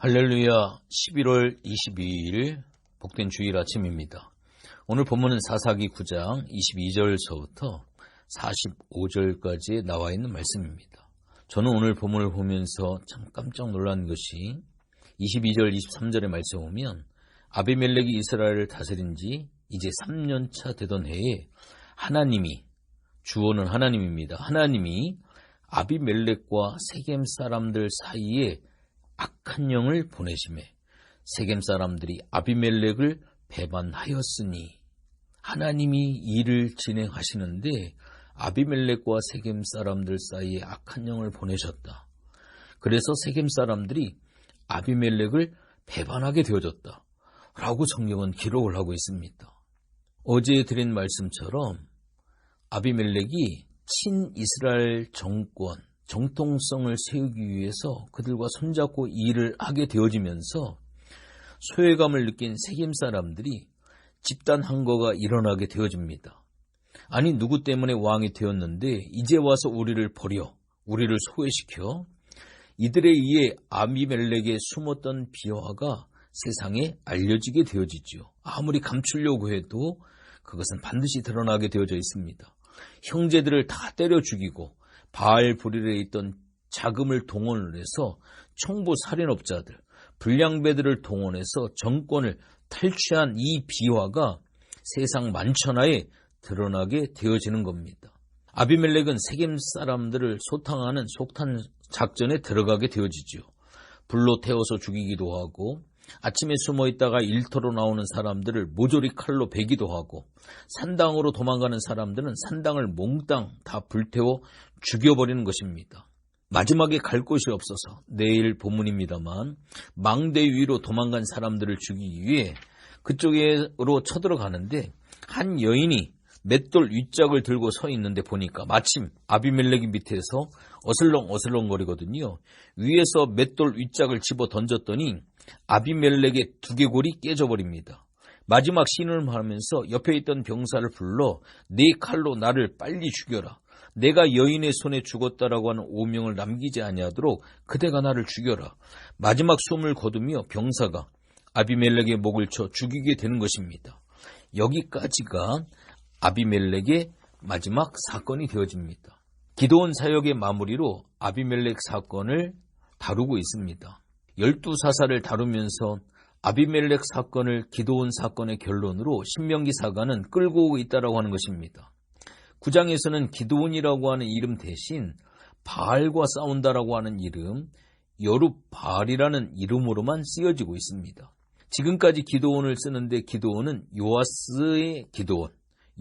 할렐루야. 11월 22일 복된 주일 아침입니다. 오늘 본문은 사사기 9장 22절서부터 45절까지 나와 있는 말씀입니다. 저는 오늘 본문을 보면서 참 깜짝 놀란 것이 22절 23절의 말씀에 보면 아비멜렉이 이스라엘을 다스린 지 이제 3년차 되던 해에 하나님이, 주어는 하나님입니다. 하나님이 아비멜렉과 세겜 사람들 사이에 악한 영을 보내심에 세겜 사람들이 아비멜렉을 배반하였으니, 하나님이 일을 진행하시는데 아비멜렉과 세겜 사람들 사이에 악한 영을 보내셨다. 그래서 세겜 사람들이 아비멜렉을 배반하게 되어졌다 라고 성경은 기록을 하고 있습니다. 어제 드린 말씀처럼 아비멜렉이 친이스라엘 정권, 정통성을 세우기 위해서 그들과 손잡고 일을 하게 되어지면서 소외감을 느낀 세겜 사람들이 집단 항거가 일어나게 되어집니다. 아니, 누구 때문에 왕이 되었는데 이제 와서 우리를 버려, 우리를 소외시켜? 이들에 의해 아비멜렉의 숨었던 비화가 세상에 알려지게 되어지죠. 아무리 감추려고 해도 그것은 반드시 드러나게 되어져 있습니다. 형제들을 다 때려 죽이고 바알브릴에 있던 자금을 동원을 해서 총부 살인업자들, 불량배들을 동원해서 정권을 탈취한 이 비화가 세상 만천하에 드러나게 되어지는 겁니다. 아비멜렉은 세겜 사람들을 소탕하는 속탄 작전에 들어가게 되어지죠. 불로 태워서 죽이기도 하고, 아침에 숨어있다가 일터로 나오는 사람들을 모조리 칼로 베기도 하고, 산당으로 도망가는 사람들은 산당을 몽땅 다 불태워 죽여버리는 것입니다. 마지막에 갈 곳이 없어서 내일 본문입니다만 망대 위로 도망간 사람들을 죽이기 위해 그쪽으로 쳐들어가는데 한 여인이 맷돌 윗짝을 들고 서 있는데 보니까 마침 아비멜렉이 밑에서 어슬렁어슬렁거리거든요. 위에서 맷돌 윗짝을 집어 던졌더니 아비멜렉의 두개골이 깨져버립니다. 마지막 신음하면서 옆에 있던 병사를 불러 네 칼로 나를 빨리 죽여라. 내가 여인의 손에 죽었다라고 하는 오명을 남기지 아니하도록 그대가 나를 죽여라. 마지막 숨을 거두며 병사가 아비멜렉의 목을 쳐 죽이게 되는 것입니다. 여기까지가 아비멜렉의 마지막 사건이 되어집니다. 기드온 사역의 마무리로 아비멜렉 사건을 다루고 있습니다. 12사사를 다루면서 아비멜렉 사건을 기드온 사건의 결론으로 신명기사가는 끌고 오고 있다고 하는 것입니다. 9장에서는 기드온이라고 하는 이름 대신 바알과 싸운다라고 하는 이름, 여룻바알이라는 이름으로만 쓰여지고 있습니다. 지금까지 기드온을 쓰는데 기드온은 요아스의 기드온,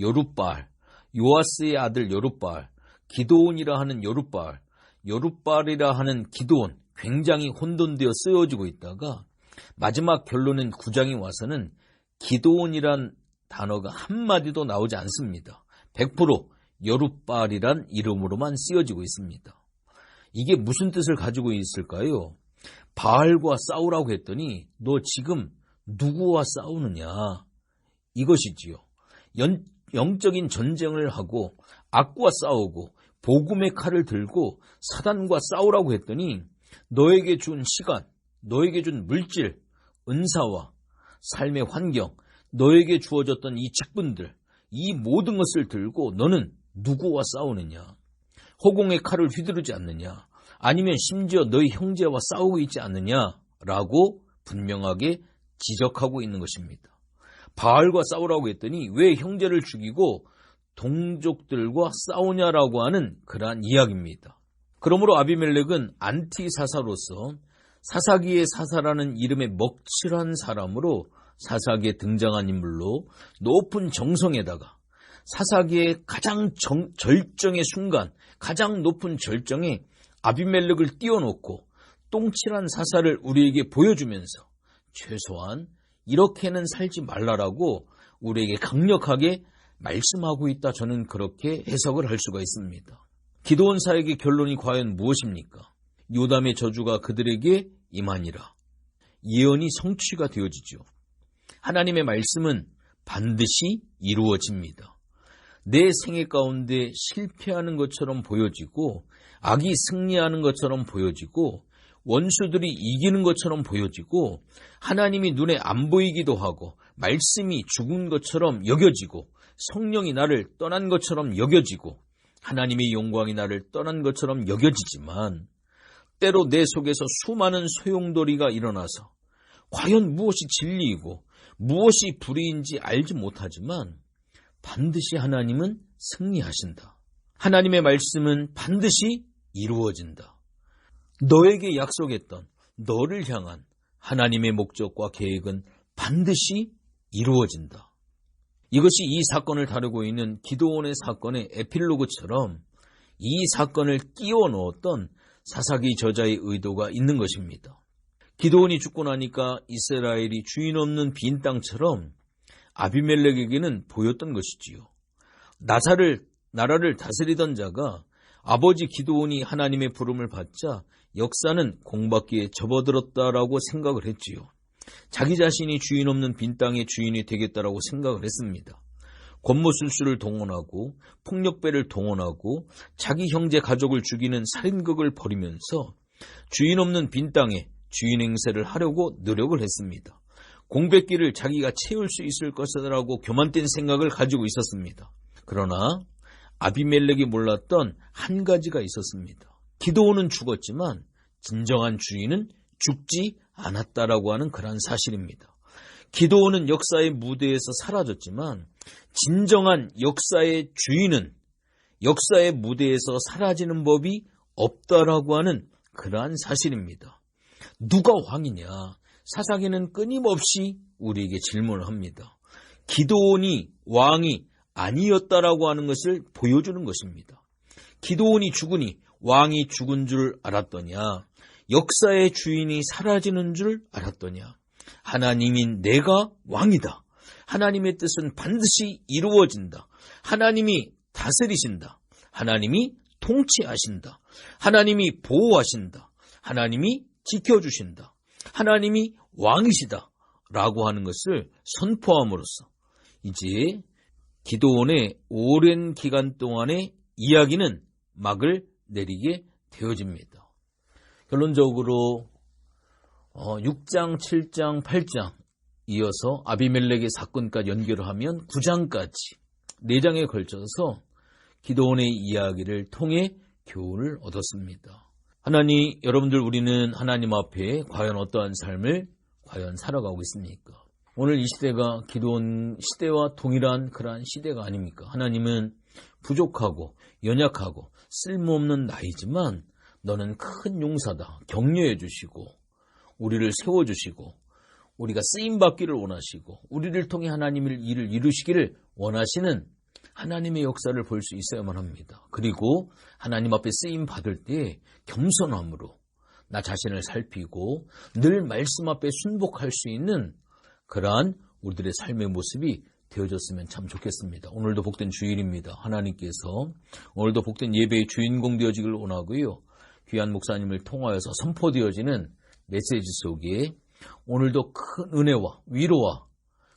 여룻바알, 요아스의 아들 여룻바알, 기드온이라 하는 여룻바알, 여룻바알이라 하는 기드온, 굉장히 혼돈되어 쓰여지고 있다가 마지막 결론은 9장에 와서는 기드온이란 단어가 한마디도 나오지 않습니다. 100% 여룻바알이란 이름으로만 쓰여지고 있습니다. 이게 무슨 뜻을 가지고 있을까요? 바알과 싸우라고 했더니 너 지금 누구와 싸우느냐, 이것이지요. 영적인 전쟁을 하고 악과 싸우고 복음의 칼을 들고 사단과 싸우라고 했더니 너에게 준 시간, 너에게 준 물질, 은사와 삶의 환경, 너에게 주어졌던 이 직분들, 이 모든 것을 들고 너는 누구와 싸우느냐? 호공의 칼을 휘두르지 않느냐? 아니면 심지어 너희 형제와 싸우고 있지 않느냐라고 분명하게 지적하고 있는 것입니다. 바알과 싸우라고 했더니 왜 형제를 죽이고 동족들과 싸우냐라고 하는 그러한 이야기입니다. 그러므로 아비멜렉은 안티사사로서 사사기의 사사라는 이름의 먹칠한 사람으로 사사기에 등장한 인물로 높은 정성에다가 사사기의 가장 절정의 순간, 가장 높은 절정에 아비멜렉을 띄워놓고 똥칠한 사사를 우리에게 보여주면서 최소한 이렇게는 살지 말라라고 우리에게 강력하게 말씀하고 있다. 저는 그렇게 해석을 할 수가 있습니다. 기드온 사역의 결론이 과연 무엇입니까? 요담의 저주가 그들에게 임하니라. 예언이 성취가 되어지죠. 하나님의 말씀은 반드시 이루어집니다. 내 생애 가운데 실패하는 것처럼 보여지고 악이 승리하는 것처럼 보여지고 원수들이 이기는 것처럼 보여지고 하나님이 눈에 안 보이기도 하고 말씀이 죽은 것처럼 여겨지고 성령이 나를 떠난 것처럼 여겨지고 하나님의 영광이 나를 떠난 것처럼 여겨지지만 때로 내 속에서 수많은 소용돌이가 일어나서 과연 무엇이 진리이고 무엇이 불의인지 알지 못하지만 반드시 하나님은 승리하신다. 하나님의 말씀은 반드시 이루어진다. 너에게 약속했던 너를 향한 하나님의 목적과 계획은 반드시 이루어진다. 이것이 이 사건을 다루고 있는 기드온의 사건의 에필로그처럼 이 사건을 끼워 넣었던 사사기 저자의 의도가 있는 것입니다. 기드온이 죽고 나니까 이스라엘이 주인 없는 빈 땅처럼 아비멜렉에게는 보였던 것이지요. 나라를 다스리던 자가 아버지 기드온이 하나님의 부름을 받자 역사는 공밖에 접어들었다라고 생각을 했지요. 자기 자신이 주인 없는 빈 땅의 주인이 되겠다라고 생각을 했습니다. 권모술수를 동원하고 폭력배를 동원하고 자기 형제 가족을 죽이는 살인극을 벌이면서 주인 없는 빈 땅에 주인 행세를 하려고 노력을 했습니다. 공백기를 자기가 채울 수 있을 것이라고 교만된 생각을 가지고 있었습니다. 그러나 아비멜렉이 몰랐던 한 가지가 있었습니다. 기드온은 죽었지만 진정한 주인은 죽지 않았다라고 하는 그런 사실입니다. 기드온은 역사의 무대에서 사라졌지만 진정한 역사의 주인은 역사의 무대에서 사라지는 법이 없다라고 하는 그러한 사실입니다. 누가 왕이냐? 사사기는 끊임없이 우리에게 질문을 합니다. 기드온이 왕이 아니었다라고 하는 것을 보여주는 것입니다. 기드온이 죽으니 왕이 죽은 줄 알았더냐? 역사의 주인이 사라지는 줄 알았더냐? 하나님인 내가 왕이다. 하나님의 뜻은 반드시 이루어진다. 하나님이 다스리신다. 하나님이 통치하신다. 하나님이 보호하신다. 하나님이 지켜주신다. 하나님이 왕이시다. 라고 하는 것을 선포함으로써 이제 기드온의 오랜 기간 동안의 이야기는 막을 내리게 되어집니다. 결론적으로 6장, 7장, 8장 이어서 아비멜렉의 사건까지 연결을 하면 9장까지 4장에 걸쳐서 기드온의 이야기를 통해 교훈을 얻었습니다. 하나님, 여러분들 우리는 하나님 앞에 과연 어떠한 삶을 과연 살아가고 있습니까? 오늘 이 시대가 기드온 시대와 동일한 그러한 시대가 아닙니까? 하나님은 부족하고 연약하고 쓸모없는 나이지만 너는 큰 용사다. 격려해 주시고 우리를 세워주시고 우리가 쓰임받기를 원하시고 우리를 통해 하나님의 일을 이루시기를 원하시는 하나님의 역사를 볼 수 있어야만 합니다. 그리고 하나님 앞에 쓰임받을 때 겸손함으로 나 자신을 살피고 늘 말씀 앞에 순복할 수 있는 그러한 우리들의 삶의 모습이 되어졌으면 참 좋겠습니다. 오늘도 복된 주일입니다. 하나님께서 오늘도 복된 예배의 주인공 되어지길 원하고요. 귀한 목사님을 통하여서 선포되어지는 메시지 속에 오늘도 큰 은혜와 위로와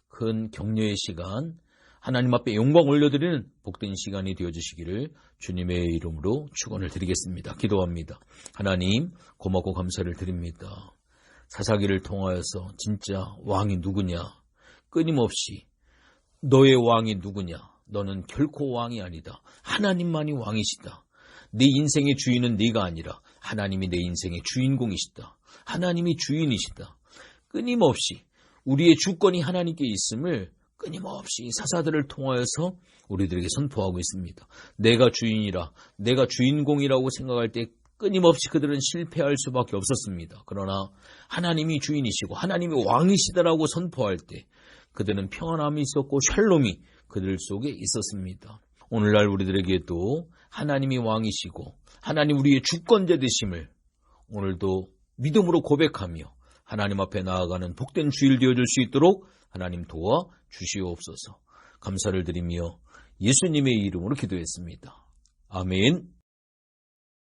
큰 격려의 시간, 하나님 앞에 영광 올려드리는 복된 시간이 되어주시기를 주님의 이름으로 축원을 드리겠습니다. 기도합니다. 하나님, 고맙고 감사를 드립니다. 사사기를 통하여서 진짜 왕이 누구냐? 끊임없이 너의 왕이 누구냐? 너는 결코 왕이 아니다. 하나님만이 왕이시다. 내 인생의 주인은 네가 아니라 하나님이 내 인생의 주인공이시다. 하나님이 주인이시다. 끊임없이 우리의 주권이 하나님께 있음을 끊임없이 사사들을 통하여서 우리들에게 선포하고 있습니다. 내가 주인이라, 내가 주인공이라고 생각할 때 끊임없이 그들은 실패할 수밖에 없었습니다. 그러나 하나님이 주인이시고 하나님이 왕이시다라고 선포할 때 그들은 평안함이 있었고 샬롬이 그들 속에 있었습니다. 오늘날 우리들에게도 하나님이 왕이시고 하나님 우리의 주권자 되심을 오늘도 믿음으로 고백하며 하나님 앞에 나아가는 복된 주일 되어줄 수 있도록 하나님 도와 주시옵소서. 감사를 드리며 예수님의 이름으로 기도했습니다. 아멘.